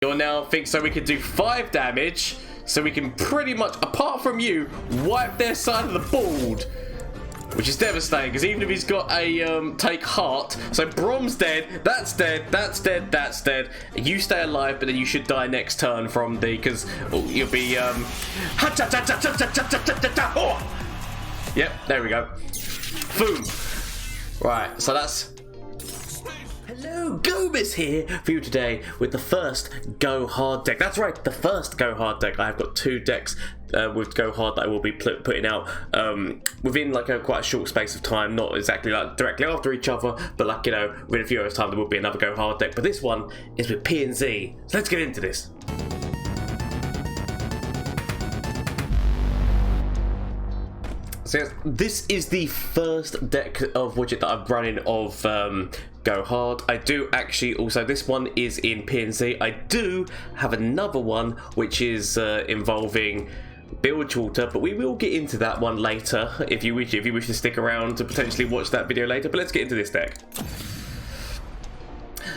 You'll now think so we can do 5 damage, so we can pretty much, apart from you, wipe their side of the board, which is devastating, because even if he's got a take heart, so Braum's dead, that's dead, that's dead, that's dead, you stay alive, but then you should die next turn from the, because you'll be, yep, there we go, boom. Right, so that's, hello, Gomez here for you today with the first Go Hard deck. That's right, the first Go Hard deck. I've got 2 decks with Go Hard that I will be putting out within like quite a short space of time, not exactly like directly after each other, but like, you know, within a few hours time there will be another Go Hard deck. But this one is with P&Z, so let's get into this. So yes, this is the first deck of widget that I'm running of Go Hard. I do actually also, this one is in P&Z. I do have another one which is involving Bilgewater, but we will get into that one later if you wish to stick around to potentially watch that video later. But let's get into this deck.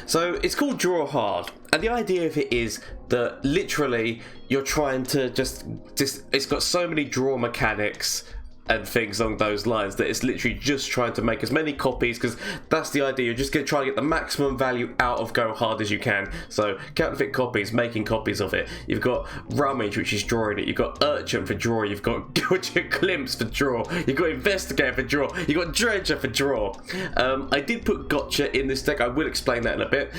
So it's called Draw Hard, and the idea of it is that literally you're trying to just it's got so many draw mechanics and things along those lines that it's literally just trying to make as many copies, because that's the idea. You're just going to try to get the maximum value out of Go Hard as you can. So counterfeit copies, making copies of it. You've got Rummage, which is drawing it. You've got Urchin for draw. You've got Glimpse for draw. You've got Investigator for draw. You've got Dredger for draw. I did put Gotcha in this deck. I will explain that in a bit.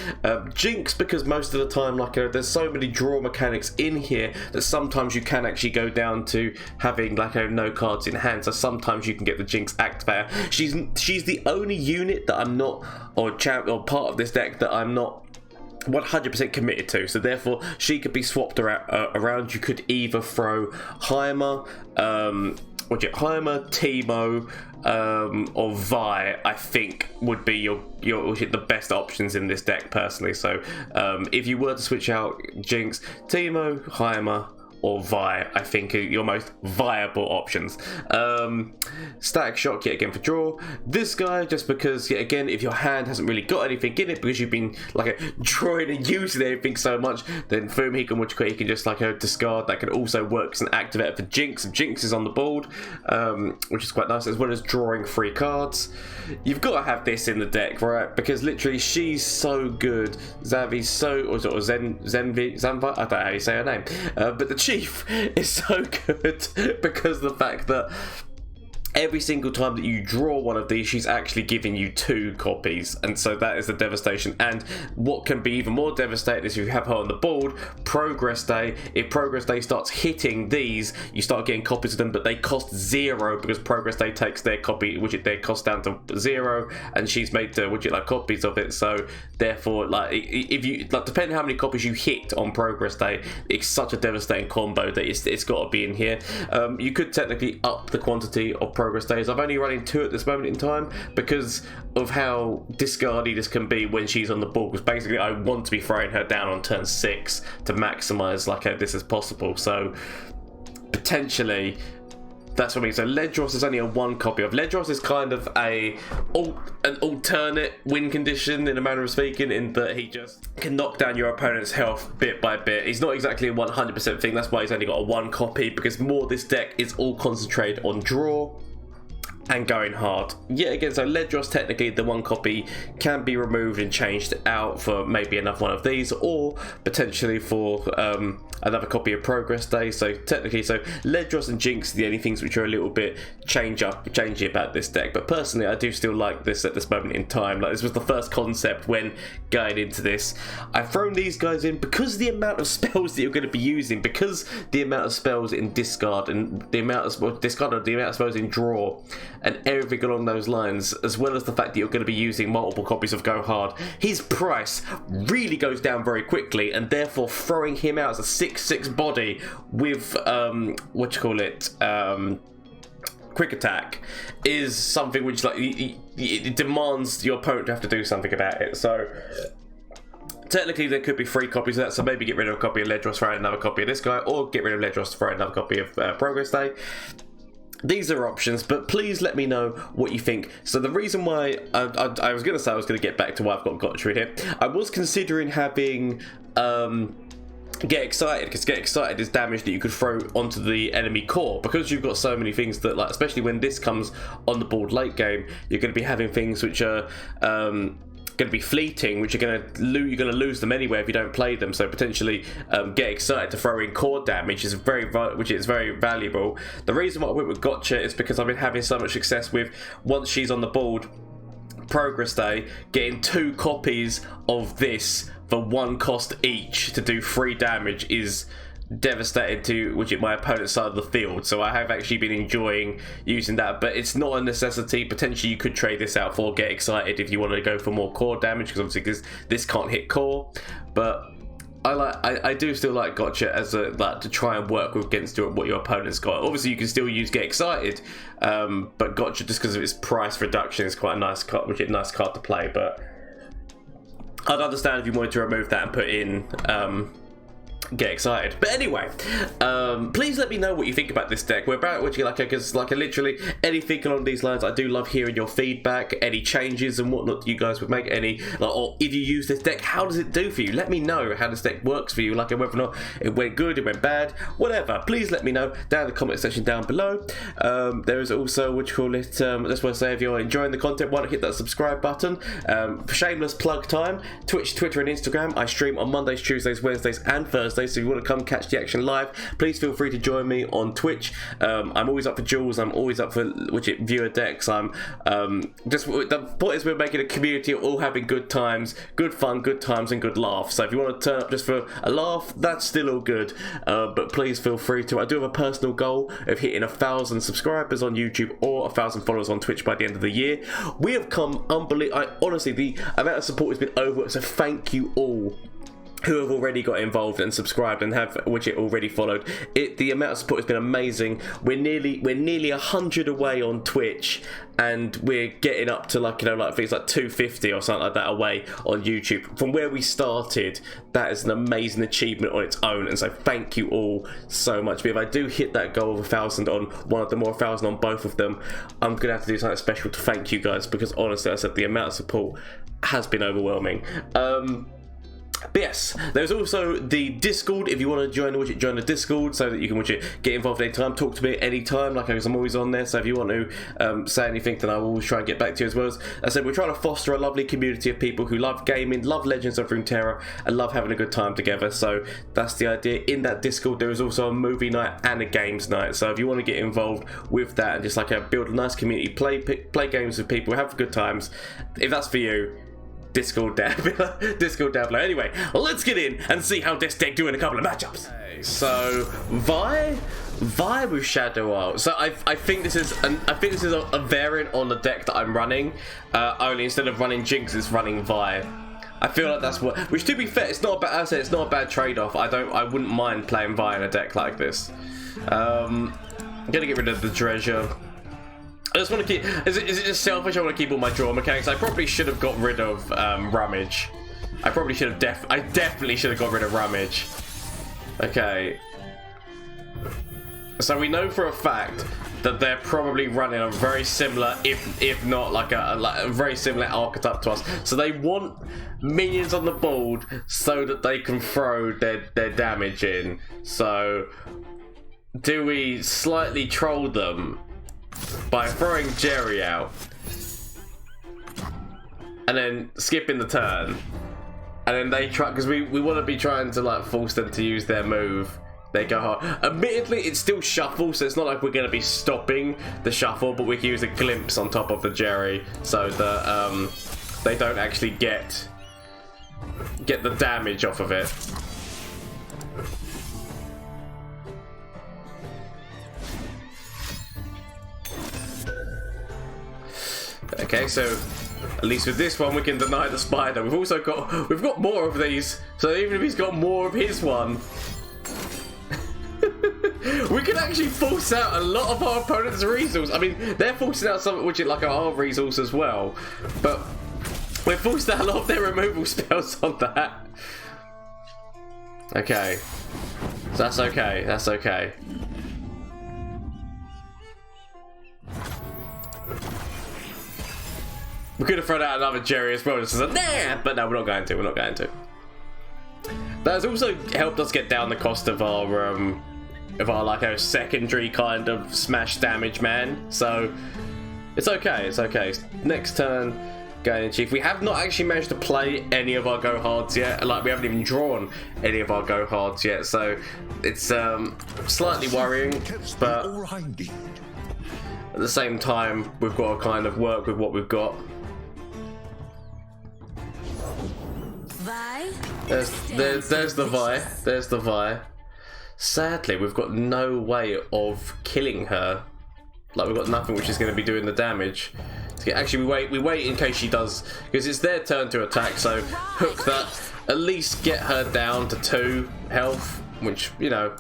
Jinx, because most of the time, like there's so many draw mechanics in here that sometimes you can actually go down to having like no cards in hand. So sometimes you can get the Jinx activator. She's the only unit that I'm not, or part of this deck that I'm not 100% committed to. So therefore, she could be swapped around. You could either throw Heimer, Teemo, or Vi. I think would be your the best options in this deck personally. So if you were to switch out Jinx, Teemo, Heimer, or Vi, I think are your most viable options. Static Shock, yet again for draw. This guy, just because, yet again, if your hand hasn't really got anything in it, because you've been like drawing and using everything so much, then boom, he can just like discard. That can also work as an activator for Jinx. If Jinx is on the board, which is quite nice, as well as drawing 3 cards. You've got to have this in the deck, right? Because literally, she's so good. Zavi's so, or Zanvi, I don't know how you say her name, but the Chief is so good because of the fact that every single time that you draw one of these, she's actually giving you 2 copies, and so that is the devastation. And what can be even more devastating is if you have her on the board, Progress Day. If Progress Day starts hitting these, you start getting copies of them, but they cost 0 because Progress Day takes their copy, which their cost down to 0, and she's made copies of it. So therefore, like if you depending on how many copies you hit on Progress Day, it's such a devastating combo that it's got to be in here. You could technically up the quantity of Progress Days. I'm only running 2 at this moment in time because of how discardy this can be when she's on the board, because basically I want to be throwing her down on turn 6 to maximize this as possible. So potentially that's what I mean. So Ledros is only a 1 copy of. Ledros is kind of an alternate win condition in a manner of speaking, in that he just can knock down your opponent's health bit by bit. He's not exactly a 100% thing. That's why he's only got a 1 copy, because more this deck is all concentrated on draw and going hard. Yet again, so Ledros, technically the 1 copy can be removed and changed out for maybe another one of these, or potentially for another copy of Progress Day. So technically, Ledros and Jinx are the only things which are a little bit changey about this deck. But personally, I do still like this at this moment in time. Like, this was the first concept when going into this. I've thrown these guys in because the amount of spells that you're going to be using, because the amount of spells in discard and the amount of discard and the amount of spells in draw and everything along those lines, as well as the fact that you're going to be using multiple copies of Go Hard, his price really goes down very quickly, and therefore throwing him out as a 6/6 body with quick attack is something which it demands your opponent to have to do something about it. So technically there could be 3 copies of that, so maybe get rid of a copy of Ledros, throw in another copy of this guy, or get rid of Ledros, throw in another copy of Progress Day. These are options, but please let me know what you think. So the reason why I was going to say I was going to get back to why I've got Gotcha in here. I was considering having Get Excited, because Get Excited is damage that you could throw onto the enemy core. Because you've got so many things that, like, especially when this comes on the board late game, you're going to be having things which are going to be fleeting, which you're going to lose them anyway if you don't play them. So potentially Get Excited to throw in core damage is very valuable. The reason why I went with Gotcha is because I've been having so much success with, once she's on the board, Progress Day, getting 2 copies of this for 1 cost each to do 3 damage is devastating to my opponent's side of the field. So I have actually been enjoying using that, but it's not a necessity. Potentially you could trade this out for Get Excited if you want to go for more core damage, because obviously this can't hit core. But I do still like Gotcha as a, like, to try and work with against what your opponent's got. Obviously you can still use Get Excited, but Gotcha, just because of its price reduction, is quite a nice card, which is a nice card to play. But I'd understand if you wanted to remove that and put in Get Excited. But anyway, please let me know what you think about this deck. We're about literally anything along these lines. I do love hearing your feedback, any changes and whatnot you guys would make, or if you use this deck, how does it do for you? Let me know how this deck works for you, like whether or not it went good, it went bad, whatever. Please let me know down in the comment section down below. There is also, just want to say, if you're enjoying the content, why not hit that subscribe button. Shameless plug time: Twitch, Twitter and Instagram. I stream on Mondays, Tuesdays, Wednesdays and Thursdays. So if you want to come catch the action live, please feel free to join me on Twitch. I'm always up for duels. I'm always up for viewer decks. I'm just, the point is, we're making a community of all having good times, good fun, good times and good laughs. So if you want to turn up just for a laugh, that's still all good. But please feel free to. I do have a personal goal of hitting 1,000 subscribers on YouTube or 1,000 followers on Twitch by the end of the year. We have come honestly, the amount of support has been over. So thank you all who have already got involved and subscribed and have already followed it. The amount of support has been amazing. We're nearly 100 away on Twitch, and we're getting up to things like 250 or something like that away on YouTube. From where we started, that is an amazing achievement on its own, and so thank you all so much. But if I do hit that goal of 1,000 on one of them or 1,000 on both of them, I'm gonna have to do something special to thank you guys, because honestly, I said the amount of support has been overwhelming. But yes, there's also the Discord. If you want to join the Discord, so that you can get involved anytime, talk to me anytime, I'm always on there. So if you want to say anything, then I will always try and get back to you. As well as I said, we're trying to foster a lovely community of people who love gaming, love Legends of Runeterra, and love having a good time together. So that's the idea. In that Discord, there is also a movie night and a games night. So if you want to get involved with that and just build a nice community, play games with people, have good times, if that's for you, Discord down below. Anyway, let's get in and see how this deck do in a couple of matchups. Okay, so Vi with Shadow Isle. So I think this is a variant on the deck that I'm running. Only instead of running Jinx, it's running Vi. I feel like that's what. Which, to be fair, it's not a bad. I said it's not a bad trade-off. I wouldn't mind playing Vi in a deck like this. I'm gonna get rid of the treasure. I just want to keep. Is it just selfish? I want to keep all my draw mechanics. I probably should have got rid of Rummage. I probably should have. I definitely should have got rid of Rummage. Okay. So we know for a fact that they're probably running a very similar, if not like a very similar archetype to us. So they want minions on the board so that they can throw their damage in. So do we slightly troll them by throwing Jerry out and then skipping the turn, and then they try, because we want to be trying to force them to use their move. They go hard. Admittedly, it's still shuffle, so it's not like we're going to be stopping the shuffle, but we can use a glimpse on top of the Jerry so that they don't actually get the damage off of it. Okay, so at least with this one we can deny the spider. We've got more of these, so even if he's got more of his one, we can actually force out a lot of our opponent's resource. I mean, they're forcing out something which is like our resource as well, but we're forced out a lot of their removal spells on that. Okay, so that's okay. That's okay. We could have thrown out another Jerry as well, just as a nah, but no, we're not going to. We're not going to. That's also helped us get down the cost of our like our secondary kind of smash damage man. So it's okay. It's okay. Next turn, going in chief. We have not actually managed to play any of our go hards yet. Like we haven't even drawn any of our go hards yet. So it's slightly worrying, but at the same time, we've got to kind of work with what we've got. There's the Vi. There's the Vi. Sadly, we've got no way of killing her. Like we've got nothing which is going to be doing the damage. Actually, we wait in case she does, because it's their turn to attack. So hook that. At least get her down to 2 health, which, you know,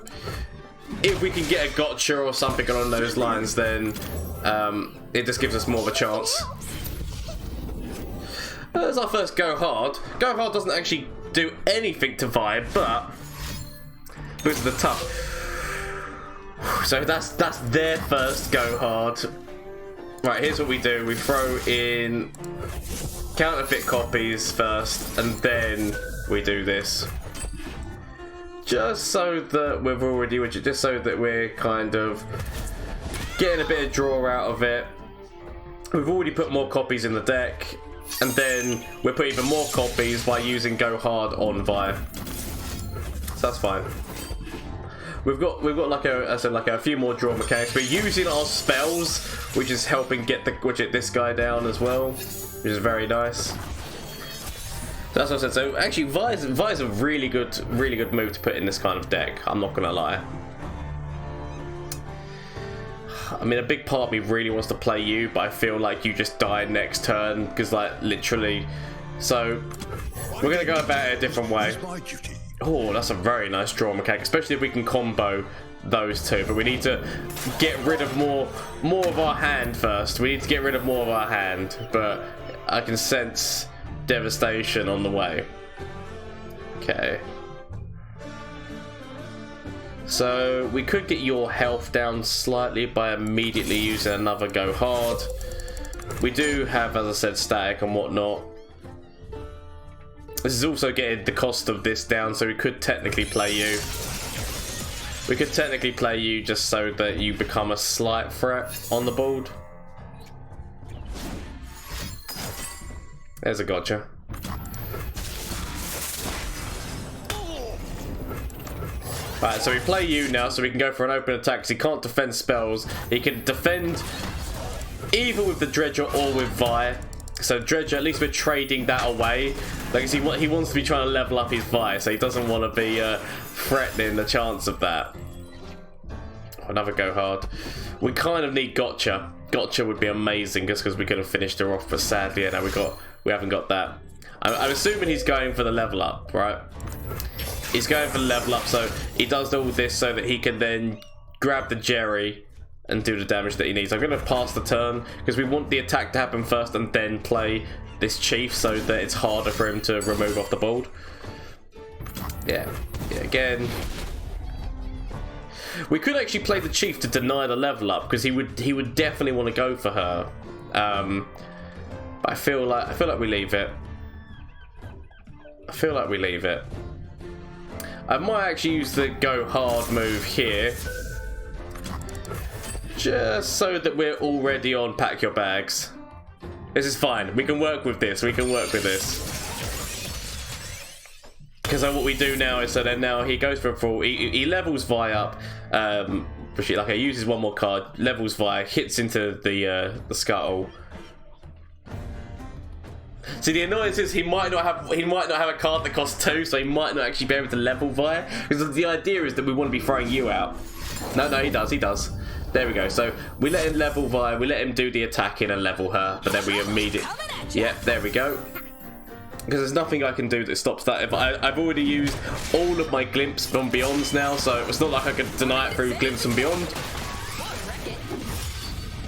if we can get a gotcha or something along those lines, then it just gives us more of a chance. That's our first go hard. Go hard doesn't actually do anything to Vi, but this is the tough. So that's their first go hard. Right, here's what we do. We throw in counterfeit copies first, and then we do this. Just so that we've already, just so that we're kind of getting a bit of draw out of it. We've already put more copies in the deck, and then we're putting even more copies by using go hard on Vi. So that's fine. We've got like a few more draw mechanics. We're using our spells, which is helping get this guy down as well, which is very nice. So that's what I said. So actually, Vi's a really good move to put in this kind of deck. I'm not gonna lie. I mean, a big part of me really wants to play you, but I feel like you just die next turn, because like literally. So we're gonna go about it a different way. Oh, that's a very nice draw mechanic, especially if we can combo those two. But we need to get rid of more of our hand first. We need to get rid of more of our hand, but I can sense devastation on the way. Okay. So we could get your health down slightly by immediately using another go hard. We do have, as I said, static and whatnot. This is also getting the cost of this down, so we could technically play you. We could technically play you just so that you become a slight threat on the board. There's a gotcha. Alright, so we play you now, so we can go for an open attack, because he can't defend spells. He can defend either with the Dredger or with Vi. So Dredger, at least we're trading that away. Like, he wants to be trying to level up his Vi, so he doesn't want to be threatening the chance of that. Another go hard. We kind of need gotcha. Gotcha would be amazing, just because we could have finished her off, but sadly, yeah, we haven't got that. I'm assuming he's going for the level up, right? He's going for the level up, so he does all this so that he can then grab the Jerry and do the damage that he needs. I'm going to pass the turn, because we want the attack to happen first and then play this chief so that it's harder for him to remove off the board. Yeah, again. We could actually play the chief to deny the level up, because he would definitely want to go for her. But I feel like we leave it. I might actually use the go hard move here, just so that we're already on pack your bags. This is fine. We can work with this. Because what we do now is, so then now he goes for a full. He levels Vi up. Like he uses one more card, levels Vi, hits into the scuttle. See, the annoyance is he might not have a card that costs 2, so he might not actually be able to level Vi. Because the idea is that we want to be throwing you out. No, he does. There we go. So we let him level Vi, we let him do the attacking and level her, but then we immediately. Yep, there we go. Because there's nothing I can do that stops that. If I've already used all of my Glimpse and Beyonds now, so it's not like I could deny it through Glimpse and Beyond.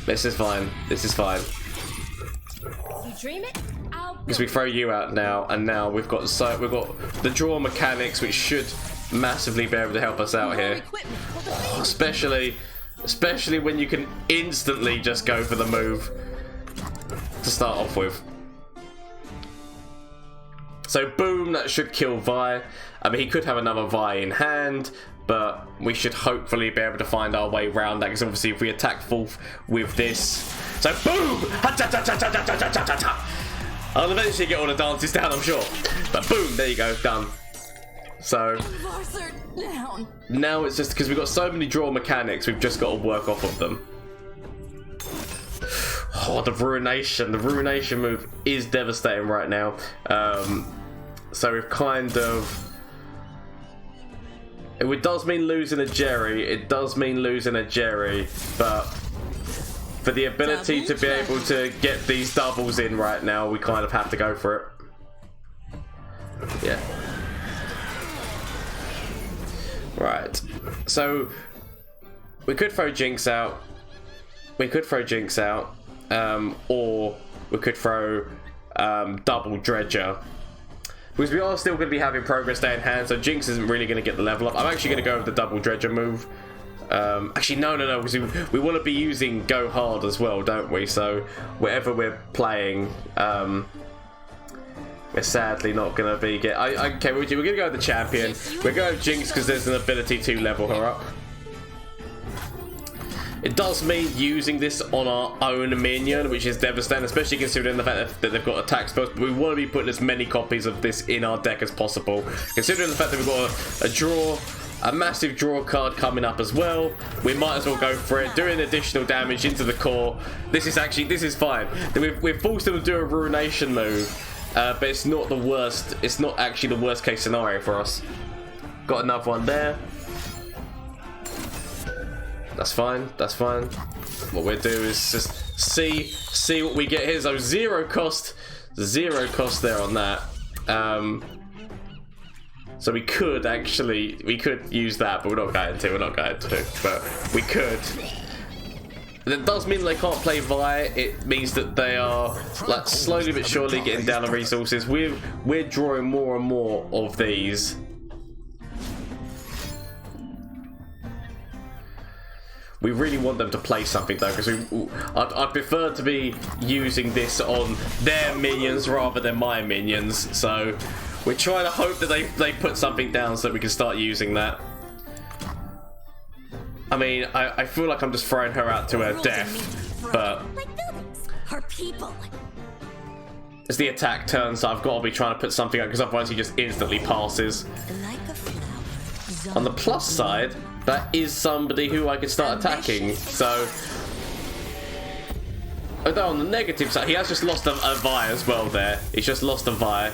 This is fine. Because we throw you out now, and now we've got the draw mechanics, which should massively be able to help us out here. Especially when you can instantly just go for the move to start off with. So boom, that should kill Vi. I mean, he could have another Vi in hand, but we should hopefully be able to find our way around that, because obviously if we attack fourth with this... So, boom! I'll eventually get all the dances down, I'm sure. But boom, there you go, done. So, now it's just because we've got so many draw mechanics, we've just got to work off of them. Oh, the ruination move is devastating right now. So we've kind of... It does mean losing a Jerry, but for the ability to be able to get these doubles in right now, we kind of have to go for it. Yeah. Right. So we could throw Jinx out. Or we could throw double Dredger. Because we are still going to be having progress day in hand, so Jinx isn't really going to get the level up. I'm actually going to go with the double Dredger move. Actually, no, because we want to be using Go Hard as well, don't we? So wherever we're playing, we're sadly not going to be okay, we're going to go with the champion. We're going with Jinx because there's an ability to level her up. It does mean using this on our own minion, which is devastating, especially considering the fact that they've got attack spells. But we want to be putting as many copies of this in our deck as possible. Considering the fact that we've got a massive draw card coming up as well, we might as well go for it, doing additional damage into the core. This is fine. We've forced them to do a ruination move, but it's not the worst. It's not actually the worst case scenario for us. Got another one there. That's fine. What we'll do is just see what we get here. So zero cost there on that. So we could use that, but we're not going to. But we could. That does mean they can't play Vi. It means that they are like slowly but surely getting down on resources. We're drawing more and more of these. We really want them to play something though, because I'd prefer to be using this on their minions rather than my minions. So we're trying to hope that they put something down so that we can start using that. I mean, I feel like I'm just throwing her out to her death, but it's the attack turn, so I've got to be trying to put something out, because otherwise he just instantly passes. On the plus side, that is somebody who I could start attacking, so... Although on the negative side, he has just lost a Vi as well there. He's just lost a Vi.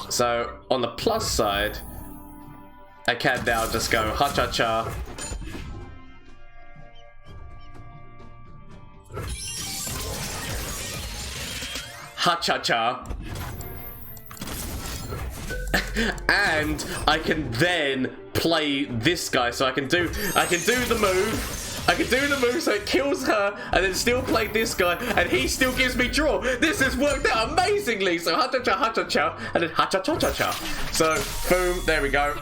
So, on the plus side, I can now just go ha-cha-cha. Ha-cha-cha. And I can then play this guy, so I can do the move so it kills her, and then still play this guy, and he still gives me draw. This has worked out amazingly. So ha-cha-cha, and then ha-cha-cha-cha-cha. So boom, there we go.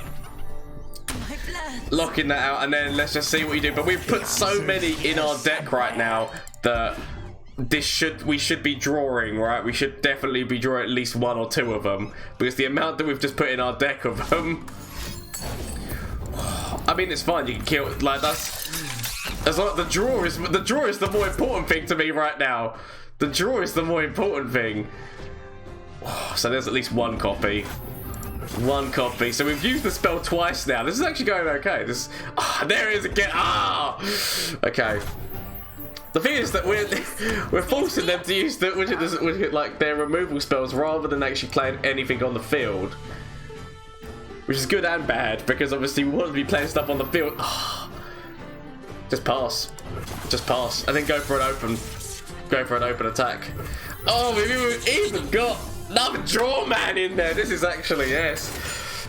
Locking that out, and then let's just see what you do. But we've put so many in our deck right now that we should be drawing, right? We should definitely be drawing at least one or two of them, because the amount that we've just put in our deck of them, I mean, it's fine. You can kill, like, that's like the draw is the more important thing to me right now. The draw is the more important thing. So there's at least one copy. So we've used the spell twice now. This is actually going okay. There it is again. Okay. The thing is that we're forcing them to use like their removal spells rather than actually playing anything on the field, which is good and bad, because obviously we want to be playing stuff on the field. Just pass, and then go for an open attack. Oh, we've even got another draw man in there. This is actually, yes,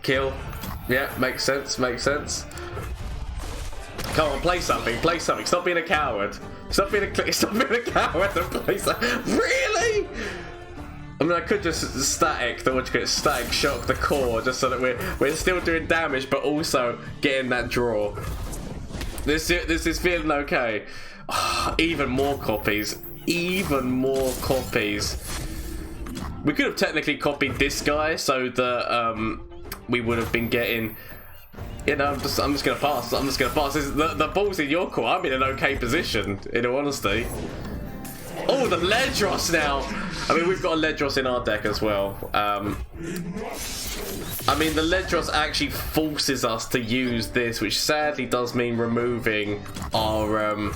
kill. Yeah, makes sense. Come on, play something. Stop being a coward. Stop being a coward and play something. Really? I mean, I could just static shock the core, just so that we're still doing damage, but also getting that draw. This is feeling okay. Even more copies. We could have technically copied this guy so that we would have been getting. You know, I'm just gonna pass. I'm just gonna pass. The ball's in your court. I'm in an okay position, in all honesty. Oh, the Ledros now. I mean, we've got a Ledros in our deck as well. I mean, the Ledros actually forces us to use this, which sadly does mean removing our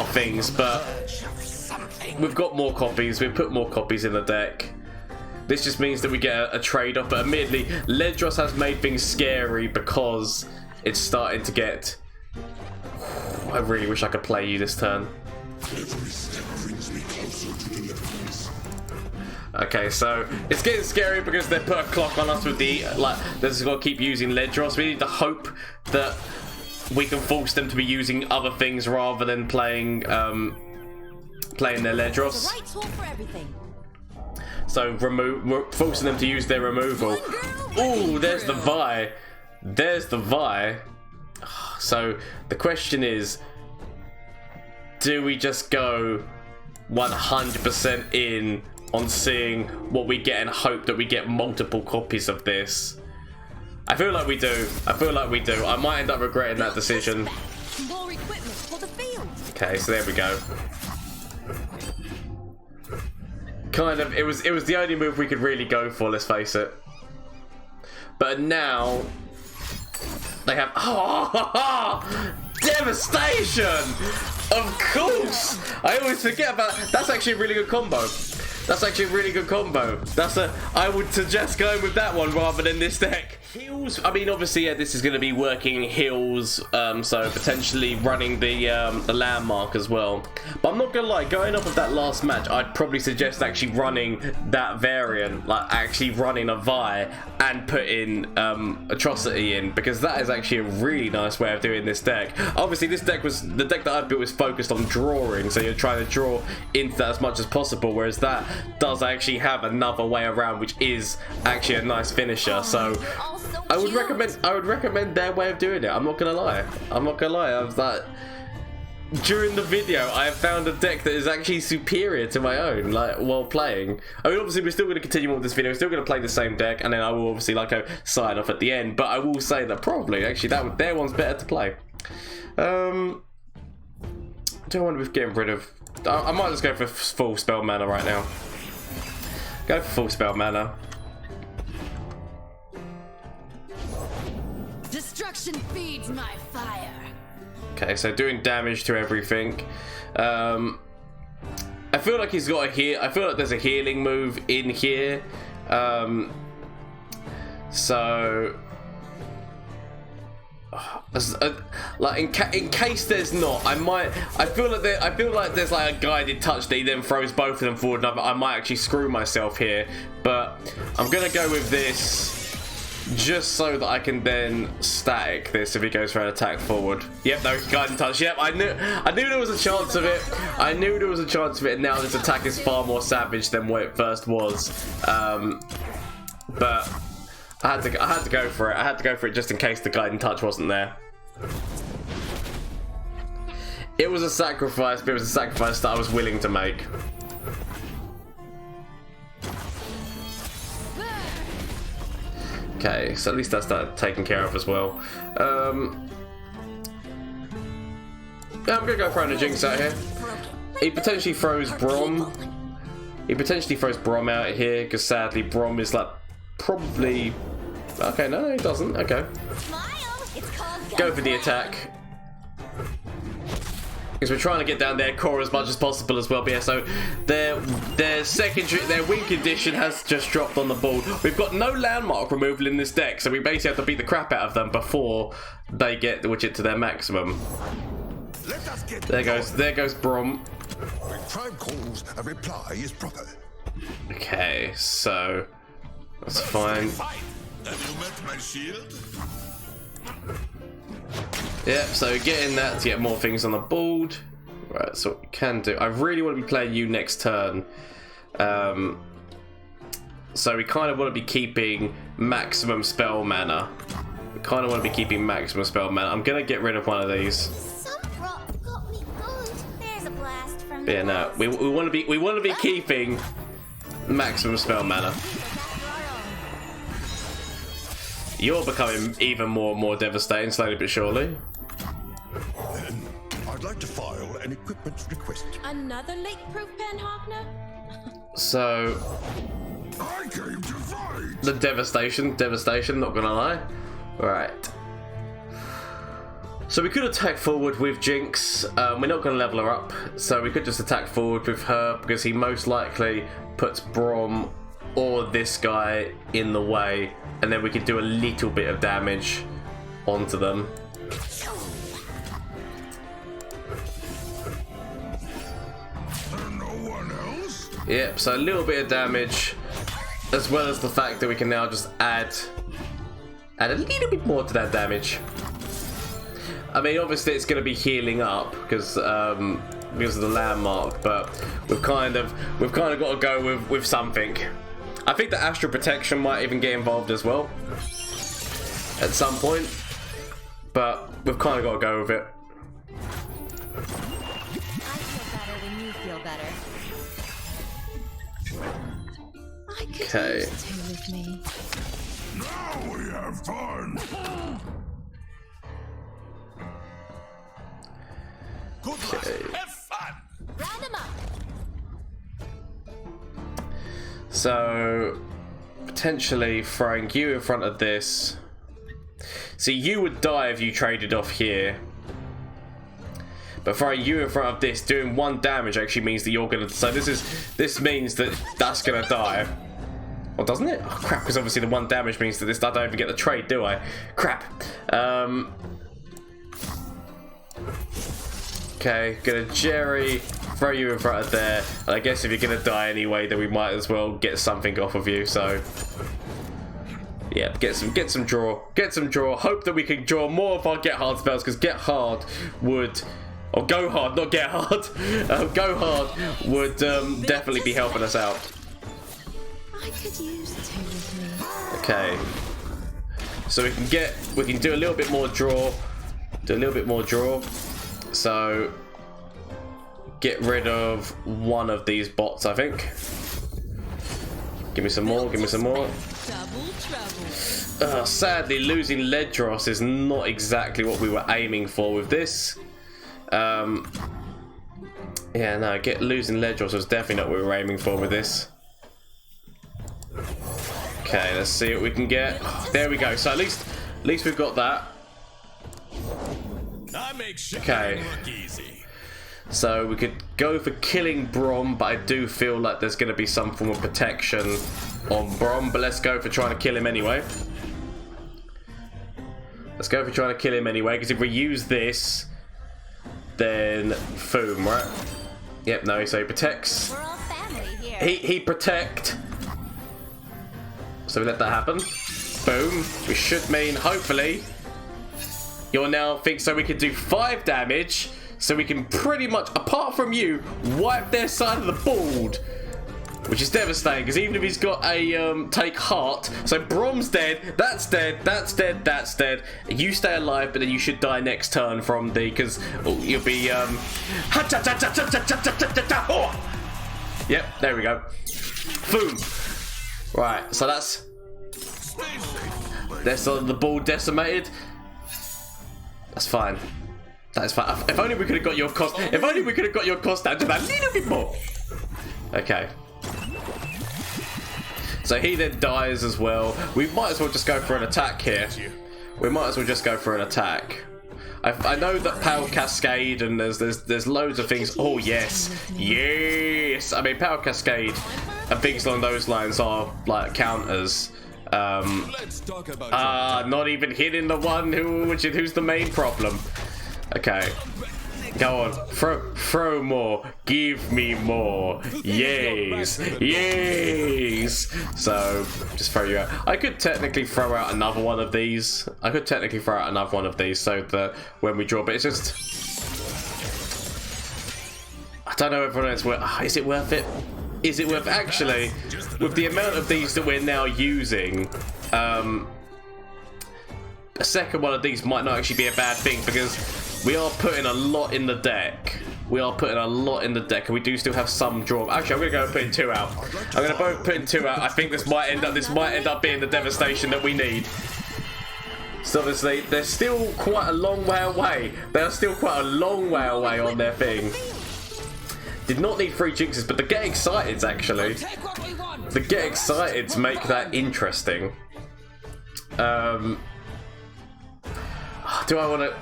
things. But we've got more copies. We've put more copies in the deck. This just means that we get a trade-off, but admittedly, Ledros has made things scary because it's starting to get... I really wish I could play you this turn. Okay, so it's getting scary because they put a clock on us with the... Like, they're just got to keep using Ledros. We need to hope that we can force them to be using other things rather than playing their Ledros. So forcing them to use their removal. Ooh, there's the Vi. There's the Vi. So the question is, do we just go 100% in on seeing what we get and hope that we get multiple copies of this? I feel like we do. I feel like we do. I might end up regretting that decision. Okay, so there we go. Kind of, it was the only move we could really go for, let's face it. But now they have devastation! Of course! I always forget about that's actually a really good combo. That's actually a really good combo. I would suggest going with that one rather than this deck. Heals, I mean, obviously, yeah, this is going to be working heals, so potentially running the landmark as well. But I'm not going to lie, going off of that last match, I'd probably suggest actually running that variant, like actually running a Vi and putting Atrocity in, because that is actually a really nice way of doing this deck. Obviously, the deck that I built was focused on drawing, so you're trying to draw into that as much as possible, whereas that does actually have another way around, which is actually a nice finisher. So I would recommend their way of doing it. I'm not gonna lie. I was like, during the video, I have found a deck that is actually superior to my own, like, while playing. I mean, obviously, we're still going to continue on with this video. We're still going to play the same deck, and then I will obviously, like, sign off at the end. But I will say that probably, actually, their one's better to play. Do I want to be getting rid of... I might just go for full spell mana right now. Go for full spell mana. Destruction feeds my fire. Okay, so doing damage to everything. I feel like he's got a heal. I feel like there's a healing move in here. Like in case there's not, I feel like there's like a guided touch that he then throws both of them forward, and I might actually screw myself here. But I'm gonna go with this, just so that I can then static this if he goes for an attack forward. Yep, no, guided touch. Yep, I knew there was a chance of it. I knew there was a chance of it. And now this attack is far more savage than what it first was. But I had to go for it. I had to go for it just in case the guiding touch wasn't there. It was a sacrifice, but it was a sacrifice that I was willing to make. Okay, so at least that's that taken care of as well. Yeah, I'm gonna go throwing a Jinx out here. He potentially throws Braum. He potentially throws Braum out here, because sadly Braum is like probably... Okay, no, he doesn't. Okay. Go for the attack. Because we're trying to get down their core as much as possible as well. But yeah, so their win condition has just dropped on the board. We've got no landmark removal in this deck, so we basically have to beat the crap out of them before they get the widget to their maximum. There goes Braum. When time calls, a reply is proper. Okay, so that's fine. Have you met my shield? Yep, so getting that to get more things on the board. Right, so what we can do. I really want to be playing you next turn. So we kind of want to be keeping maximum spell mana. We kind of want to be keeping maximum spell mana. I'm going to get rid of one of these. Some rock got me good. There's a blast from Yeah, no, we want to be keeping maximum spell mana. You're becoming even more and more devastating, slowly but surely. Then I'd like to file an equipment request. Another leak-proof pen, Hogner? So, I came to fight. the devastation, not gonna lie. Right. So we could attack forward with Jinx. We're not going to level her up, so we could just attack forward with her because he most likely puts Braum or this guy in the way, and then we could do a little bit of damage onto them. No one else? Yep, so a little bit of damage, as well as the fact that we can now just add a little bit more to that damage. I mean, obviously it's going to be healing up because of the landmark, but we've kind of got to go with something. I think the astral protection might even get involved as well at some point, but we've kind of got to go with it. I feel better when you feel better. I could Okay. use two with me. Now we have fun. Good luck. Have fun. Round them up. So potentially throwing you in front of this. See, you would die if you traded off here. But throwing you in front of this, doing 1 damage actually means that you're gonna. So this means that that's gonna die. Well, doesn't it? Oh crap! Because obviously the 1 damage means that this. I don't even get the trade, do I? Crap. Okay, gonna Jerry, throw you in front of there, and I guess if you're gonna die anyway, then we might as well get something off of you. So, yeah, get some draw. Hope that we can draw more of our get hard spells, because get hard would, or go hard, not get hard. Go hard would definitely be helping us out. I could use two with me. Okay, so we can do a little bit more draw. So, get rid of one of these bots, I think. Give me some more. Double trouble. Sadly, losing Ledros is not exactly what we were aiming for with this. Yeah, no, losing Ledros was definitely not what we were aiming for with this. Okay, let's see what we can get. There we go. So at least we've got that. Okay. So we could go for killing Braum, but I do feel like there's going to be some form of protection on Braum. But let's go for trying to kill him anyway. Because if we use this, then boom, right? Yep, no, so he protects. We're all family here. He protect. So we let that happen. Boom. We should mean, hopefully, you'll now think so we can do 5 damage. So we can pretty much, apart from you, wipe their side of the board. Which is devastating, because even if he's got a take heart, so Braum's dead, that's dead, that's dead, that's dead. You stay alive, but then you should die next turn from the, because you'll be Yep, there we go. Boom. Right, so that's the ball decimated. That's fine. That's fine. If only we could have got your cost. If only we could have got your cost down to that little bit more. Okay. So he then dies as well. We might as well just go for an attack here. I know that Power Cascade and there's loads of things. Oh yes, yes. I mean Power Cascade and things along those lines are like counters. Not even hitting the one who's the main problem. Okay. Go on, throw more, give me more, yes, yes. So, just throw you out. I could technically throw out another one of these. So that when we draw, but it's just, I don't know if it's worth. Is it worth it? Is it worth actually? With the amount of these that we're now using, a second one of these might not actually be a bad thing because we are putting a lot in the deck. we are putting a lot in the deck, and we do still have some draw. Actually, I'm gonna go and put in 2 out. I'm gonna both put in 2 out. I think this might end up being the devastation that we need. So obviously, they're still quite a long way away. They are still quite a long way away on their thing. Did not need 3 jinxes, but the get excited actually. The get excited to make that interesting. Do I want to?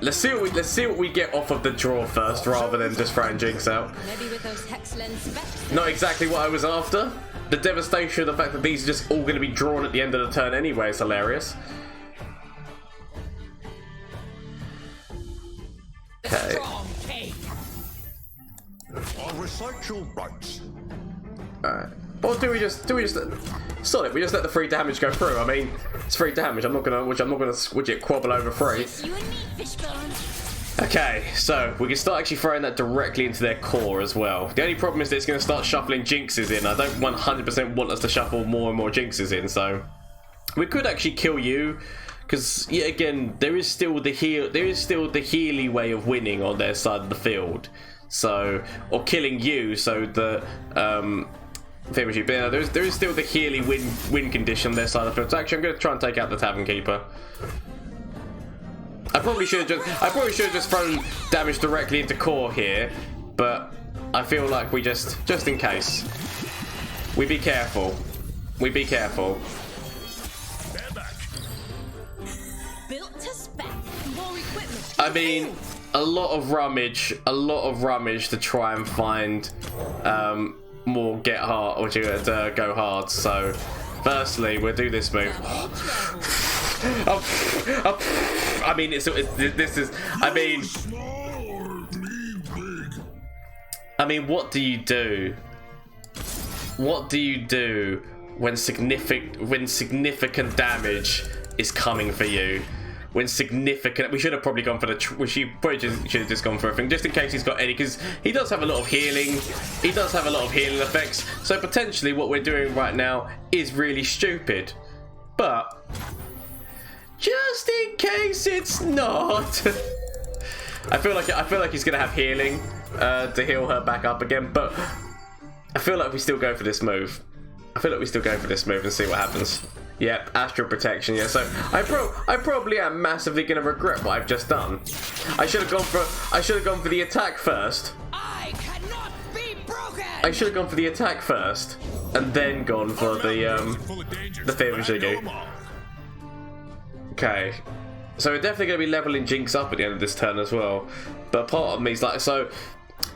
Let's see what we get off of the draw first, rather than just throwing jinx out. Maybe with those Hexlands. Not exactly what I was after. The devastation, the fact that these are just all going to be drawn at the end of the turn anyway, is hilarious. Okay. I'll recite your rights. Alright. Or do we just solid, we just let the 3 damage go through. I mean, it's 3 damage. I'm not gonna quabble over 3. Okay, so we can start actually throwing that directly into their core as well. The only problem is that it's gonna start shuffling jinxes in. I don't 100% want us to shuffle more and more jinxes in, so we could actually kill you. Because yet again, there is still the Healy way of winning on their side of the field. So, or killing you, so the there is still the Healy win condition on their side of the field. So actually, I'm going to try and take out the Tavern Keeper. I probably should have just thrown damage directly into core here, but I feel like we just in case, we be careful. We be careful. I mean, a lot of rummage to try and find more get hard or to go hard. So, firstly, we'll do this move. I mean, this is. I mean, what do you do? What do you do when significant damage is coming for you? When significant, we should have probably gone for we should have just gone for a thing, just in case he's got any, because he does have a lot of healing. He does have a lot of healing effects. So potentially, what we're doing right now is really stupid. But just in case it's not, I feel like he's gonna have healing to heal her back up again. But I feel like we still go for this move. I feel like we still go for this move and see what happens. Yep, astral protection. Yeah, so I probably am massively gonna regret what I've just done. I should have gone for the attack first. I cannot be broken. I should have gone for the attack first, and then gone for the Fear of Jigu. Okay, so we're definitely gonna be leveling Jinx up at the end of this turn as well. But part of me is like, so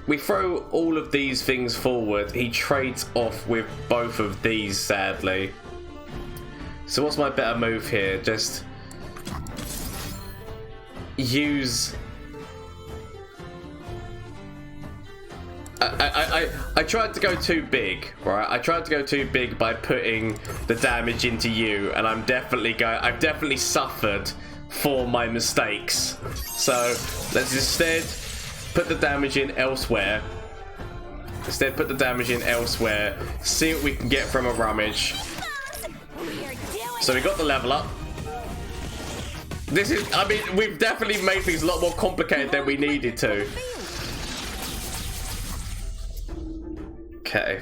we throw all of these things forward. He trades off with both of these, sadly. So what's my better move here? Just use. I tried to go too big, right? I tried to go too big by putting the damage into you, and I've definitely suffered for my mistakes. So let's instead put the damage in elsewhere. Instead, put the damage in elsewhere. See what we can get from a rummage. So we got the level up. This is, I mean, we've definitely made things a lot more complicated than we needed to. Okay.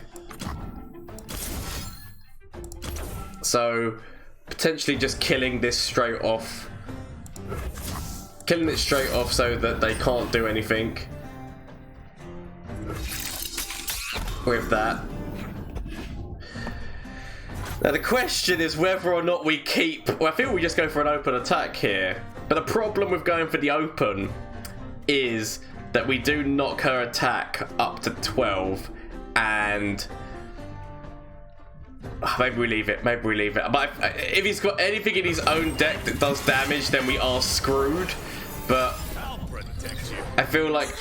So, potentially just killing this straight off. Killing it straight off so that they can't do anything with that. Now the question is whether or not we keep. Well, I feel we just go for an open attack here. But the problem with going for the open is that we do knock her attack up to 12, and maybe we leave it. Maybe we leave it. But if he's got anything in his own deck that does damage, then we are screwed. But I feel like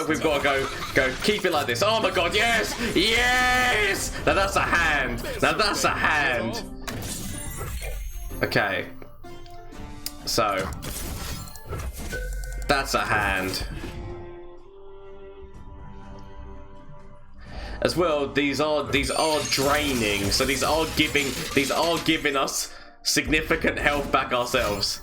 we've got to go keep it like this. Oh my god, yes! Yes! Now that's a hand. Now that's a hand. Okay. So that's a hand. As well, these are draining. So these are giving us significant health back ourselves.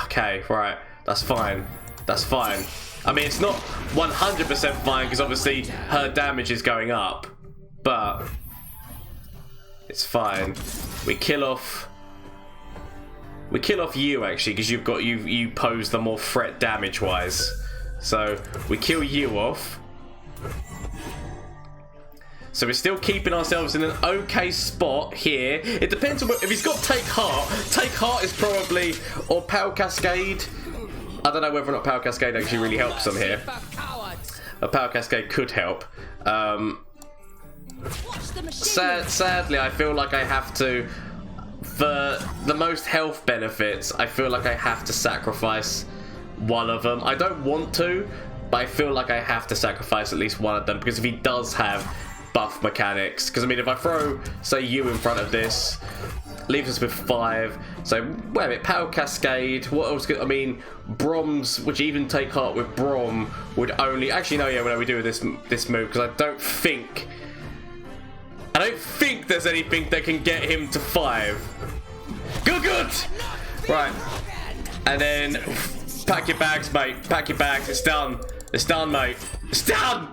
Okay, right. That's fine. That's fine. I mean, it's not 100% fine because obviously her damage is going up, but it's fine. We kill off you actually because you've got you pose the more threat damage wise. So we kill you off. So we're still keeping ourselves in an okay spot here. It depends on what, if he's got Take Heart. Take Heart is probably, or Power Cascade. I don't know whether or not Power Cascade actually really helps them here. A Power Cascade could help. Sadly, I feel like I have to, for the most health benefits, I feel like I have to sacrifice one of them. I don't want to, but I feel like I have to sacrifice at least one of them because if he does have buff mechanics, because I mean if I throw say you in front of this, leaves us with 5. So wait a minute, Power Cascade, what else could, I mean Braum's, which even Take Heart with Braum would only actually no, yeah, we do this move because I don't think there's anything that can get him to 5. Good. Right, and then pack your bags, mate. Pack your bags. It's done, mate. It's done.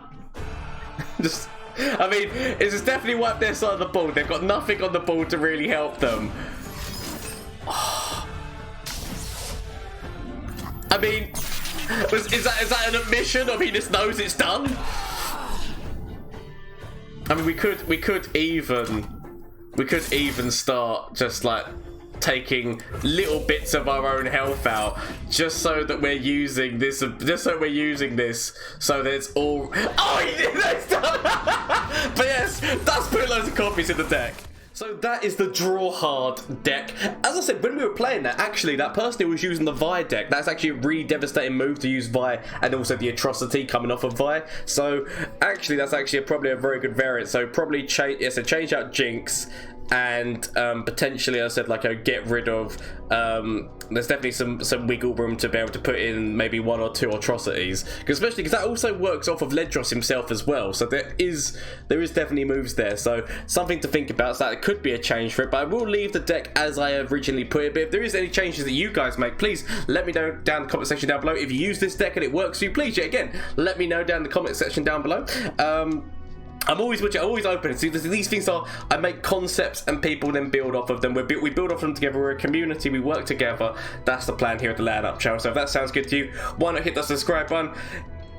Just, I mean, it's just definitely wiped their side of the board. They've got nothing on the board to really help them. Oh. I mean, is that an admission of he just knows it's done? I mean, we could even start just like taking little bits of our own health out just so that we're using this, so there's all, oh, he did that. But yes, that's put loads of copies in the deck. So that is the Draw Hard deck. As I said, when we were playing that, actually, that person who was using the Vi deck, that's actually a really devastating move to use Vi, and also the Atrocity coming off of Vi. So actually, that's actually probably a very good variant. So probably change out Jinx, and potentially, I said, like, get rid of, there's definitely some wiggle room to be able to put in maybe 1 or 2 Atrocities, especially because that also works off of Ledros himself as well, so there is definitely moves there, so something to think about. So that could be a change for it, but I will leave the deck as I originally put it. But if there is any changes that you guys make, please let me know down in the comment section down below. If you use this deck and it works for you, please, again, let me know down in the comment section down below. I'm always open. See, these things are, I make concepts and people then build off of them. We build off them together. We're a community. We work together. That's the plan here at the LAN Up channel. So if that sounds good to you, why not hit that subscribe button?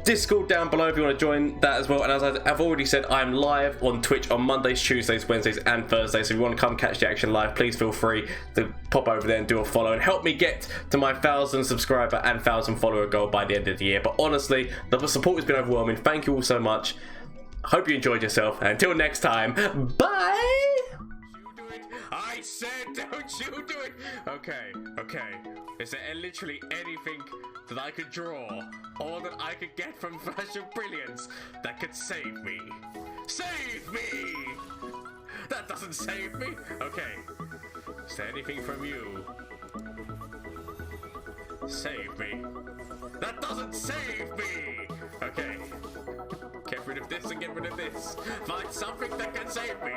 Discord down below if you want to join that as well. And as I've already said, I'm live on Twitch on Mondays, Tuesdays, Wednesdays, and Thursdays. So if you want to come catch the action live, please feel free to pop over there and do a follow and help me get to my 1,000 subscriber and 1,000 follower goal by the end of the year. But honestly, the support has been overwhelming. Thank you all so much. Hope you enjoyed yourself. And until next time, bye! I said don't you do it! Okay. Is there literally anything that I could draw or that I could get from Flash of Brilliance that could save me? Save me! That doesn't save me? Okay. Is there anything from you? Save me. That doesn't save me! Okay. Get rid of this and get rid of this. Find something that can save me.